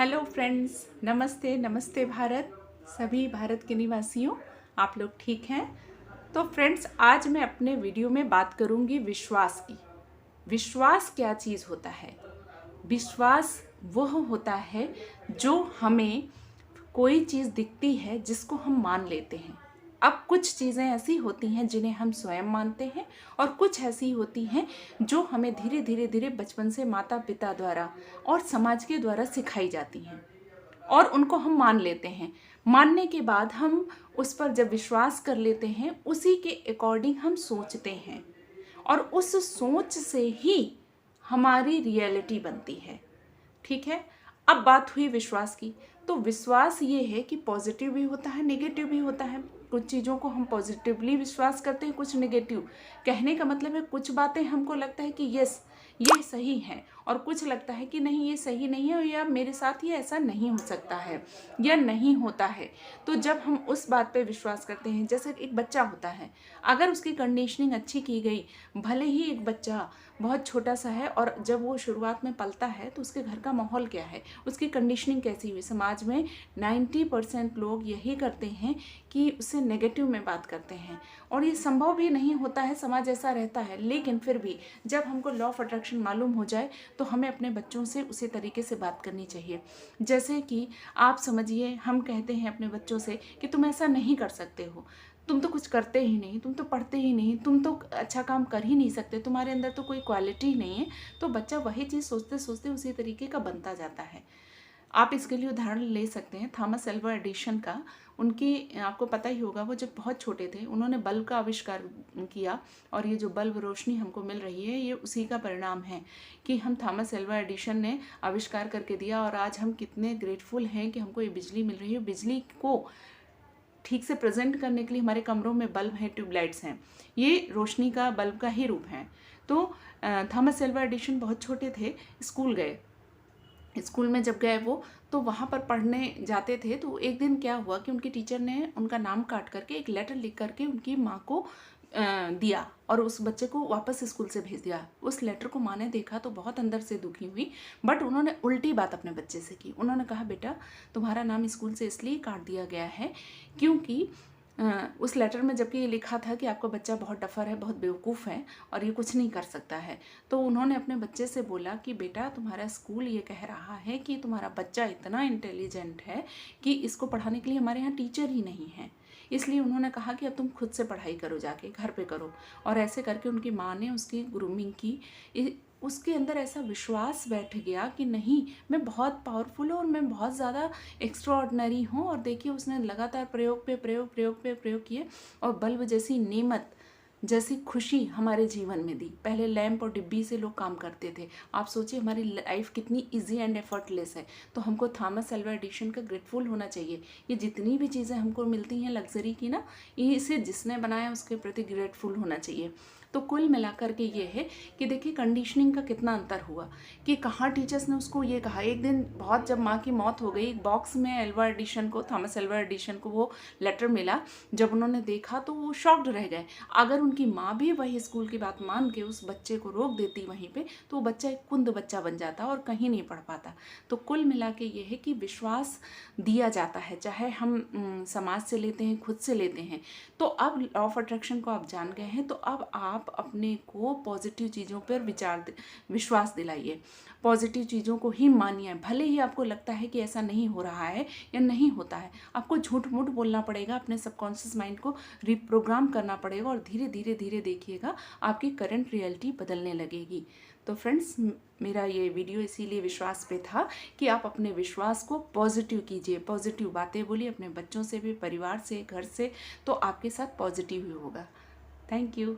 Hello friends, नमस्ते नमस्ते भारत। सभी भारत के निवासियों, आप लोग ठीक हैं? तो फ्रेंड्स, आज मैं अपने वीडियो में बात करूंगी विश्वास की। विश्वास क्या चीज़ होता है? विश्वास वह होता है जो हमें कोई चीज़ दिखती है जिसको हम मान लेते हैं। अब कुछ चीज़ें ऐसी होती हैं जिन्हें हम स्वयं मानते हैं और कुछ ऐसी होती हैं जो हमें धीरे धीरे धीरे बचपन से माता पिता द्वारा और समाज के द्वारा सिखाई जाती हैं और उनको हम मान लेते हैं। मानने के बाद हम उस पर जब विश्वास कर लेते हैं, उसी के अकॉर्डिंग हम सोचते हैं और उस सोच से ही हमारी रियलिटी बनती है। ठीक है। अब बात हुई विश्वास की, तो विश्वास ये है कि पॉजिटिव भी होता है, नेगेटिव भी होता है। कुछ चीज़ों को हम पॉजिटिवली विश्वास करते हैं, कुछ नेगेटिव। कहने का मतलब है कुछ बातें हमको लगता है कि यस ये सही है और कुछ लगता है कि नहीं ये सही नहीं है या मेरे साथ ये ऐसा नहीं हो सकता है या नहीं होता है। तो जब हम उस बात पे विश्वास करते हैं, जैसे एक बच्चा होता है, अगर उसकी कंडीशनिंग अच्छी की गई, भले ही एक बच्चा बहुत छोटा सा है और जब वो शुरुआत में पलता है तो उसके घर का माहौल क्या है, उसकी कंडीशनिंग कैसी हुई। समाज में 90% लोग यही करते हैं कि उससे नेगेटिव में बात करते हैं और ये संभव भी नहीं होता है, समाज ऐसा रहता है। लेकिन फिर भी जब हमको लॉ ऑफ अट्रैक्शन मालूम हो जाए तो हमें अपने बच्चों से उसी तरीके से बात करनी चाहिए। जैसे कि आप समझिए, हम कहते हैं अपने बच्चों से कि तुम ऐसा नहीं कर सकते हो, तुम तो कुछ करते ही नहीं, तुम तो पढ़ते ही नहीं, तुम तो अच्छा काम कर ही नहीं सकते, तुम्हारे अंदर तो कोई क्वालिटी नहीं है। तो बच्चा वही चीज़ सोचते सोचते उसी तरीके का बनता जाता है। आप इसके लिए उदाहरण ले सकते हैं थॉमस एल्वा एडिशन का। उनकी आपको पता ही होगा, वो जब बहुत छोटे थे उन्होंने बल्ब का आविष्कार किया और ये जो बल्ब रोशनी हमको मिल रही है ये उसी का परिणाम है कि हम थॉमस एल्वा एडिशन ने आविष्कार करके दिया। और आज हम कितने ग्रेटफुल हैं कि हमको ये बिजली मिल रही है। बिजली को ठीक से प्रेजेंट करने के लिए हमारे कमरों में बल्ब हैं, ट्यूबलाइट्स हैं, ये रोशनी का बल्ब का ही रूप है। तो थॉमस एल्वा एडिशन बहुत छोटे थे, स्कूल गए। स्कूल में जब गए वो, तो वहाँ पर पढ़ने जाते थे। तो एक दिन क्या हुआ कि उनकी टीचर ने उनका नाम काट करके एक लेटर लिख करके उनकी माँ को दिया और उस बच्चे को वापस स्कूल से भेज दिया। उस लेटर को माँ ने देखा तो बहुत अंदर से दुखी हुई, बट उन्होंने उल्टी बात अपने बच्चे से की। उन्होंने कहा, बेटा तुम्हारा नाम स्कूल से इसलिए काट दिया गया है क्योंकि उस लेटर में जबकि ये लिखा था कि आपका बच्चा बहुत डफर है, बहुत बेवकूफ़ है और ये कुछ नहीं कर सकता है। तो उन्होंने अपने बच्चे से बोला कि बेटा तुम्हारा स्कूल ये कह रहा है कि तुम्हारा बच्चा इतना इंटेलिजेंट है कि इसको पढ़ाने के लिए हमारे यहाँ टीचर ही नहीं है, इसलिए उन्होंने कहा कि अब तुम खुद से पढ़ाई करो, जाके घर पे करो। और ऐसे करके उनकी माँ ने उसकी ग्रूमिंग की। उसके अंदर ऐसा विश्वास बैठ गया कि नहीं, मैं बहुत पावरफुल हूँ और मैं बहुत ज़्यादा एक्स्ट्रा ऑर्डिनरी हूँ। और देखिए उसने लगातार प्रयोग पे प्रयोग प्रयोग पे प्रयोग किए और बल्ब जैसी नेमत, जैसी खुशी हमारे जीवन में दी। पहले लैंप और डिब्बी से लोग काम करते थे। आप सोचिए हमारी लाइफ कितनी इजी एंड एफर्टलेस है। तो हमको थॉमस एल्वा एडिशन का ग्रेटफुल होना चाहिए। ये जितनी भी चीज़ें हमको मिलती हैं लग्जरी की ना, इसे जिसने बनाया उसके प्रति ग्रेटफुल होना चाहिए। तो कुल मिलाकर के ये है कि देखिए कंडीशनिंग का कितना अंतर हुआ कि कहाँ टीचर्स ने उसको ये कहा। एक दिन बहुत जब माँ की मौत हो गई, एक बॉक्स में एल्वा एडिशन को, थॉमस एल्वा एडिशन को वो लेटर मिला। जब उन्होंने देखा तो वो शॉक्ड रह गए। अगर उनकी माँ भी वही स्कूल की बात मान के उस बच्चे को रोक देती वहीं पे, तो वो बच्चा एक कुंद बच्चा बन जाता और कहीं नहीं पढ़ पाता। तो कुल मिला के ये है कि विश्वास दिया जाता है, चाहे हम समाज से लेते हैं, खुद से लेते हैं। तो अब लॉ ऑफ अट्रैक्शन को आप जान गए हैं, तो अब आप अपने को पॉजिटिव चीज़ों पर विश्वास दिलाइए, पॉजिटिव चीज़ों को ही मानिए। भले ही आपको लगता है कि ऐसा नहीं हो रहा है या नहीं होता है, आपको झूठ मूठ बोलना पड़ेगा, अपने सबकॉन्शियस माइंड को रिप्रोग्राम करना पड़ेगा और धीरे धीरे धीरे देखिएगा आपकी करंट रियलिटी बदलने लगेगी। तो फ्रेंड्स, मेरा ये वीडियो इसीलिए विश्वास पे था कि आप अपने विश्वास को पॉजिटिव कीजिए, पॉजिटिव बातें बोलिए अपने बच्चों से भी, परिवार से, घर से, तो आपके साथ पॉजिटिव ही होगा। Thank you.